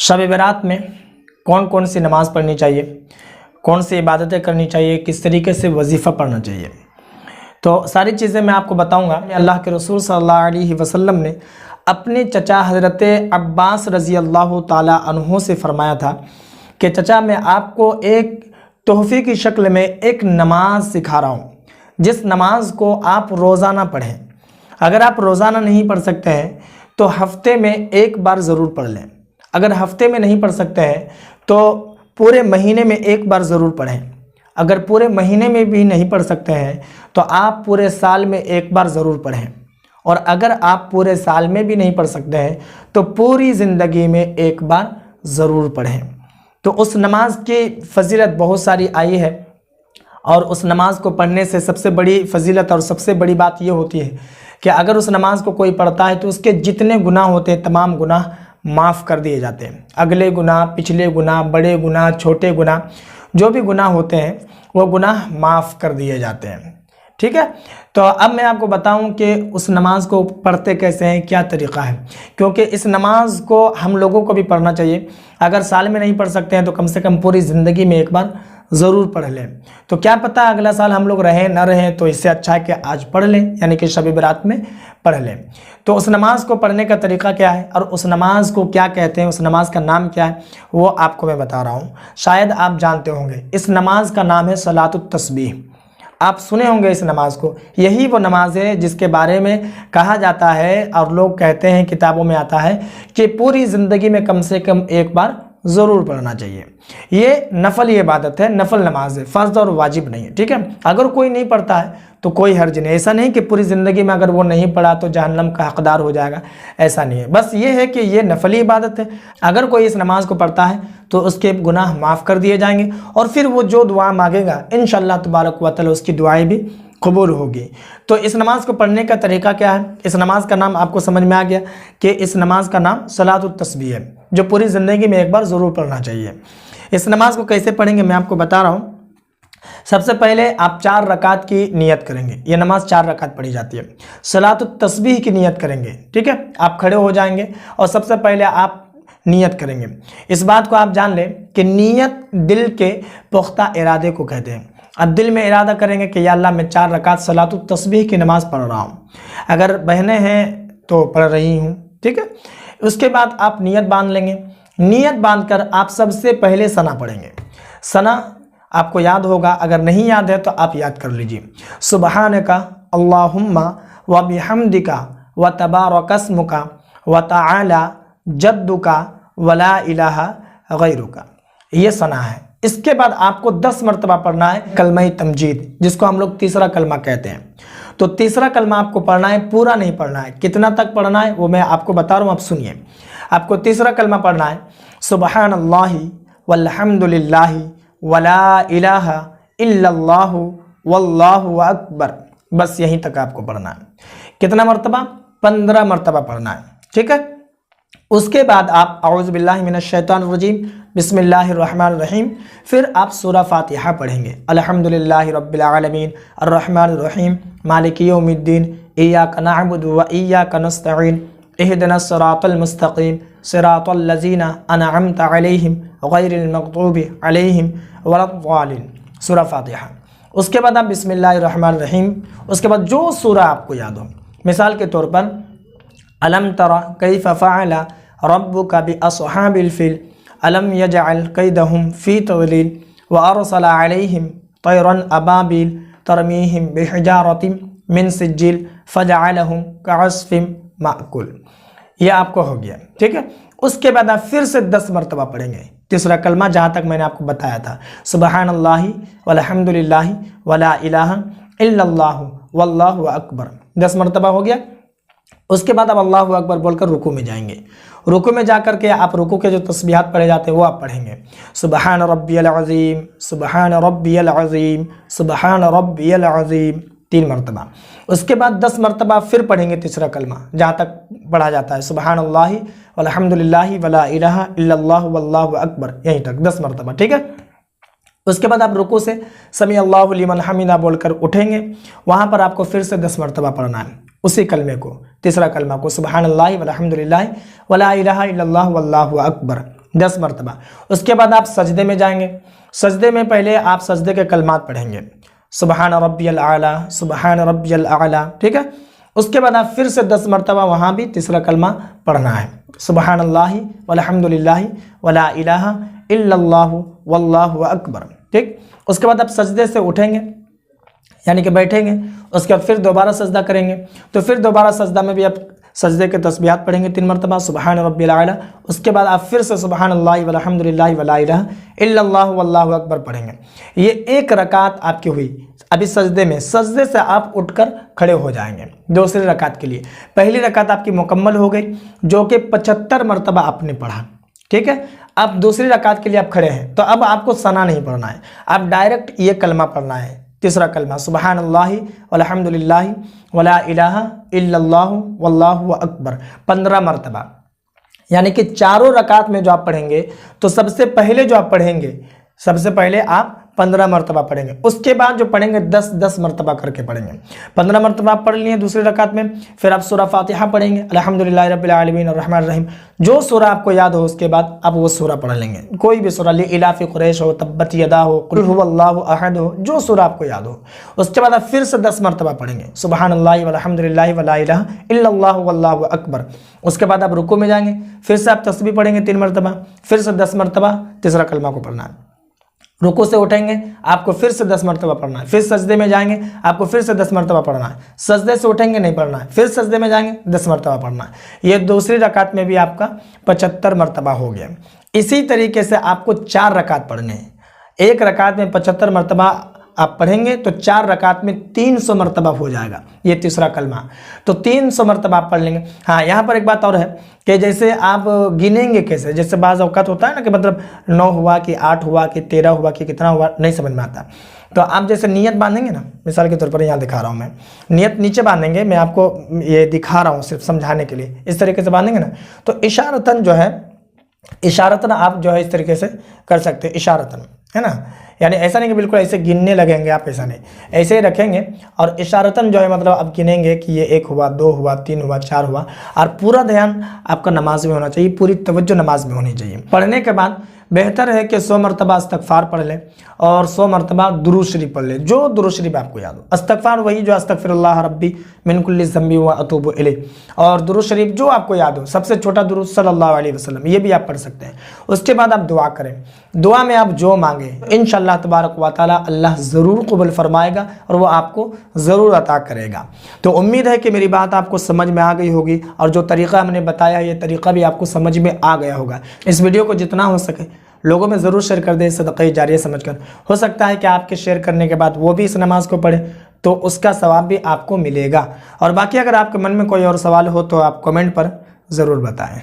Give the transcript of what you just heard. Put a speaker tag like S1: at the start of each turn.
S1: शब बरात में कौन कौन सी नमाज़ पढ़नी चाहिए, कौन सी इबादतें करनी चाहिए, किस तरीके से वजीफ़ा पढ़ना चाहिए, तो सारी चीज़ें मैं आपको बताऊंगा। अल्लाह के रसूल सल्लल्लाहु अलैहि वसल्लम ने अपने चचा हज़रत अब्बास रज़ी अल्लाह ताला अन्हो से फरमाया था कि चचा, मैं आपको एक तोहफ़े की शक्ल में एक नमाज सिखा रहा हूँ, जिस नमाज को आप रोज़ाना पढ़ें। अगर आप रोज़ाना नहीं पढ़ सकते हैं तो हफ्ते में एक बार ज़रूर पढ़ लें। अगर हफ्ते में नहीं पढ़ सकते हैं तो पूरे महीने में एक बार ज़रूर पढ़ें। अगर पूरे महीने में भी नहीं पढ़ सकते हैं तो आप पूरे साल में एक बार ज़रूर पढ़ें। और अगर आप पूरे साल में भी नहीं पढ़ सकते हैं तो पूरी ज़िंदगी में एक बार ज़रूर पढ़ें। तो उस नमाज की फ़जीलत बहुत सारी आई है, और उस नमाज को पढ़ने से सबसे बड़ी फ़जीलत और सबसे बड़ी बात यह होती है कि अगर उस नमाज को कोई पढ़ता है तो उसके जितने गुनाह होते हैं तमाम गुनाह माफ़ कर दिए जाते हैं। अगले गुनाह, पिछले गुनाह, बड़े गुनाह, छोटे गुनाह, जो भी गुनाह होते हैं वो गुनाह माफ़ कर दिए जाते हैं। ठीक है, तो अब मैं आपको बताऊं कि उस नमाज को पढ़ते कैसे हैं, क्या तरीक़ा है, क्योंकि इस नमाज को हम लोगों को भी पढ़ना चाहिए। अगर साल में नहीं पढ़ सकते हैं तो कम से कम पूरी ज़िंदगी में एक बार ज़रूर पढ़ लें। तो क्या पता अगला साल हम लोग रहें ना रहें, तो इससे अच्छा है कि आज पढ़ लें, यानी कि शब बरात में पढ़ लें। तो उस नमाज को पढ़ने का तरीका क्या है और उस नमाज को क्या कहते हैं, उस नमाज का नाम क्या है, वो आपको मैं बता रहा हूँ। शायद आप जानते होंगे, इस नमाज का नाम है सलातुत तस्बीह। आप सुने होंगे इस नमाज को। यही वो नमाज है जिसके बारे में कहा जाता है और लोग कहते हैं, किताबों में आता है कि पूरी ज़िंदगी में कम से कम एक बार ज़रूर पढ़ना चाहिए। ये नफल इबादत है, नफल नमाज है, फ़र्ज़ और वाजिब नहीं है। ठीक है, अगर कोई नहीं पढ़ता है तो कोई हर्ज नहीं। ऐसा नहीं कि पूरी ज़िंदगी में अगर वो नहीं पढ़ा तो जहन्नम का हकदार हो जाएगा, ऐसा नहीं है। बस ये है कि ये नफली इबादत है। अगर कोई इस नमाज को पढ़ता है तो उसके गुनाह माफ़ कर दिए जाएंगे, और फिर वो जो दुआ मांगेगा इंशाअल्लाह तबारक व तआला उसकी दुआएं भी कबूल होगी। तो इस नमाज को पढ़ने का तरीका क्या है, इस नमाज का नाम आपको समझ में आ गया कि इस नमाज का नाम सलातुत तस्बीह है, जो पूरी ज़िंदगी में एक बार ज़रूर पढ़ना चाहिए। इस नमाज को कैसे पढ़ेंगे मैं आपको बता रहा हूँ। सबसे पहले आप 4 रकात की नियत करेंगे। ये नमाज 4 रकात पढ़ी जाती है। सलातुत तस्बीह की नियत करेंगे। ठीक है, आप खड़े हो जाएंगे और सबसे पहले आप नियत करेंगे। इस बात को आप जान लें कि नियत दिल के पुख्ता इरादे को कहते हैं। अब दिल में इरादा करेंगे कि या अल्लाह मैं 4 रकात सलातुत तस्बीह की नमाज़ पढ़ रहा हूँ। अगर बहनें हैं तो पढ़ रही हूँ। ठीक है, उसके बाद आप नियत बांध लेंगे। नियत बांधकर आप सबसे पहले सना पढ़ेंगे। सना आपको याद होगा, अगर नहीं याद है तो आप याद कर लीजिए। सुबहानका अल्लाहुम्मा व बिहम्दिका व तबारकस्मुका व तआला जद्दुका वला इलाहा गैरुका, ये सना है। इसके बाद आपको 10 मरतबा पढ़ना है कलमा तमजीद, जिसको हम लोग तीसरा कलमा कहते हैं। तो तीसरा कलमा आपको पढ़ना है, पूरा नहीं पढ़ना है। कितना तक पढ़ना है वो मैं आपको बता रहा हूँ, आप सुनिए। आपको तीसरा कलमा पढ़ना है सुबहानल्लाहि वल्हम्दुलिल्लाहि वला इलाहा इल्लल्लाहु वल्लाहु अकबर। बस यहीं तक आपको पढ़ना है। कितना मरतबा? 15 मरतबा पढ़ना है। ठीक है, उसके बाद आप औज़ु बिल्लाहि मिनश शैतानिर रजीम बिस्मिल्लाहिर रहमानिर रहीम, फिर आप सूरा फातिहा पढ़ेंगे। अल्हम्दुलिल्लाहि रब्बिल आलमीन अर्रहमानिर रहीम मालिकि यौमिद्दीन इय्याका नअबुदु व इय्याका नस्तईन इहदिनस सिरातल मुस्तकीम सिरातल लज़ीना अनअमता अलैहिम गैरिल मग़दूबि अलैहिम वलद्दालिन, सूरा फातिहा। उसके बाद आप बिस्मिल्लाहिर रहमानिर रहीम, उसके बाद जो सूरा आपको याद हो। मिसाल के तौर पर अलम तरा कैफ़ फ़अल रब्बुका बिअस्हाबिल फ़ील अलम यजअल कैदहुम फ़ी तज़लील व अरसला अलैहिम तैरन अबाबिल तरमीहिम बिहिजारतिम मिन सिज्जिल फजअलहुम कअस्फ़िम माकुल। ये आपको हो गया। ठीक है, उसके बाद आप फिर से 10 मरतबा पढ़ेंगे तीसरा कलमा, जहाँ तक मैंने आपको बताया था, सुबहानल्लाहि वल्हम्दुलिल्लाहि वला इलाहा इल्लल्लाहु वल्लाहु अकबर। 10 मरतबा हो गया। उसके बाद आप अल्लाहु अकबर बोलकर रुकू में जाएंगे। रुकू में जाकर के आप रुकू के जो तस्बीहात पढ़े जाते हैं वो आप पढ़ेंगे। सुबहान रब्बियल अज़ीम, सुबहान रब्बियल अज़ीम, सुबहान रब्बियल अज़ीम, 3 मरतबा। उसके बाद 10 मरतबा फिर पढ़ेंगे तीसरा कलमा, जहाँ तक पढ़ा जाता है सुबहानल्लाहि वल्हम्दुलिल्लाहि वला इलाहा इल्लल्लाहु वल्लाहु अकबर, यहीं तक 10 मरतबा। ठीक है, उसके बाद आप रुकू से समी अल्लाहु लिमन हमीदा बोलकर उठेंगे। वहाँ पर आपको फिर से 10 मरतबा पढ़ना है उसी कलमे को, तीसरा कलमा को, सुबहानल्लाहि वल्हम्दुलिल्लाहि वला इलाहा इल्लल्लाहु वल्लाहु अकबर। 10 मरतबा। उसके बाद आप सजदे में जाएंगे। सजदे में पहले आप सजदे के कलमात पढ़ेंगे, सुबहान रब्बियल आला, सुबहान रब्बियल आला, ठीक है। उसके बाद आप फिर से 10 मरतबा वहाँ भी तीसरा कलमा पढ़ना है, सुबहानल्लाहि वल्हम्दुलिल्लाहि वला इलाहा इल्लल्लाहु वल्लाहु अकबर, ठीक। उसके बाद आप सजदे से उठेंगे यानी कि बैठेंगे। उसके बाद फिर दोबारा सजदा करेंगे, तो फिर दोबारा सजदा में भी आप सजदे के तस्बीहात पढ़ेंगे 3 मरतबा, सुबहान रब्बिल आला। उसके बाद आप फिर से सुबहानल्लाहि वल्हम्दुलिल्लाहि वला इलाहा इल्लल्लाहु वल्लाहु अकबर पढ़ेंगे। ये एक रकात आपकी हुई। अभी सजदे में, सजदे से आप उठकर खड़े हो जाएंगे दूसरी रकात के लिए। पहली रकात आपकी मुकम्मल हो गई जो कि 75 मरतबा आपने पढ़ा, ठीक है। अब दूसरी रकात के लिए आप खड़े हैं, तो अब आपको सना नहीं पढ़ना है, आप डायरेक्ट ये कलमा पढ़ना है, तीसरा कलमा सुबहानल्लाहि वल्हम्दुलिल्लाहि वला इलाहा इल्लल्लाहु वल्लाहु अकबर 15 मरतबा। यानी कि चारों रकात में जो आप पढ़ेंगे तो सबसे पहले जो आप पढ़ेंगे, सबसे पहले आप 15 मरतबा पढ़ेंगे। उसके बाद जो पढ़ेंगे 10-10 मरतबा करके पढ़ेंगे। 15 मरतबा आप पढ़ लिए दूसरी रकात में, फिर आप सूरा फातिहा पढ़ेंगे, अल्हम्दुलिल्लाहि रब्बिल आलमीन अर्रहमानिर रहीम। जो सूरा आपको याद हो उसके बाद आप वो सूरा पढ़ लेंगे, कोई भी सूरा, इलाफी कुरैश हो, तब्बत यदा हो, कुल हुवल्लाहु अहद हो, जो सूरा आपको याद हो। उसके बाद आप फिर से 10 मरतबा पढ़ेंगे, सुबहानल्लाहि वल्हम्दुलिल्लाहि वला इलाहा इल्लल्लाहु वल्लाहु अकबर। उसके बाद आप रुकू में जाएंगे, फिर से आप तस्बीह पढ़ेंगे 3 मरतबा, फिर से 10 मरतबा तीसरा कलमा को पढ़ना है। रुकू से उठेंगे, आपको फिर से 10 मरतबा पढ़ना है। फिर सजदे में जाएंगे, आपको फिर से 10 मरतबा पढ़ना है। सजदे से उठेंगे, नहीं पढ़ना है, फिर सजदे में जाएंगे, 10 मरतबा पढ़ना है। ये दूसरी रकात में भी आपका 75 मरतबा हो गया। इसी तरीके से आपको 4 रकात पढ़ने हैं। एक रकात में 75 मरतबा आप पढ़ेंगे तो 4 रकात में 300 मरतबा हो जाएगा ये तीसरा कलमा, तो 300 मरतबा आप पढ़ लेंगे। हाँ, यहाँ पर एक बात और है कि जैसे आप गिनेंगे कैसे, जैसे बाज़ औक़ात होता है ना कि मतलब 9 हुआ कि 8 हुआ कि 13 हुआ कि कितना हुआ, नहीं समझ में आता। तो आप जैसे नियत बांधेंगे ना, मिसाल के तौर पर यहाँ दिखा रहा हूँ मैं, नियत नीचे बांधेंगे, मैं आपको ये दिखा रहा हूँ सिर्फ समझाने के लिए। इस तरीके से बांधेंगे ना तो इशारतन जो है, इशारतन आप जो है इस तरीके से कर सकते हैं, इशारतन, है ना। यानी ऐसा नहीं कि बिल्कुल ऐसे गिनने लगेंगे आप, ऐसा नहीं, ऐसे ही रखेंगे और इशारतन जो है मतलब आप गिनेंगे कि ये 1 हुआ, 2 हुआ, 3 हुआ, 4 हुआ। और पूरा ध्यान आपका नमाज में होना चाहिए, पूरी तवज्जो नमाज में होनी चाहिए। पढ़ने के बाद बेहतर है कि 100 मरतबा इस्तगफार पढ़ लें और 100 मरतबा दुरूद शरीफ पढ़ लें, जो दुरूद शरीफ आपको याद हो। इस्तगफार वही जो अस्तगफिरुल्लाह रब्बी मिन कुल्ली ज़म्बी व अतूबु इलैह, और दुरूद शरीफ जो आपको याद हो, सबसे छोटा दुरूद सल्लल्लाहु अलैहि वसल्लम, ये भी आप पढ़ सकते हैं। उसके बाद आप दुआ करें, दुआ में आप जो मांगे इंशाअल्लाह तबारक व तआला अल्लाह ज़रूर कबूल फरमाएगा और वो आपको ज़रूर अता करेगा। तो उम्मीद है कि मेरी बात आपको समझ में आ गई होगी और जो तरीक़ा हमने बताया ये तरीक़ा भी आपको समझ में आ गया होगा। इस वीडियो को जितना हो सके लोगों में ज़रूर शेयर कर दें, सदक़े जारिया समझकर। हो सकता है कि आपके शेयर करने के बाद वो भी इस नमाज को पढ़े तो उसका सवाब भी आपको मिलेगा। और बाकी अगर आपके मन में कोई और सवाल हो तो आप कमेंट पर ज़रूर बताएं।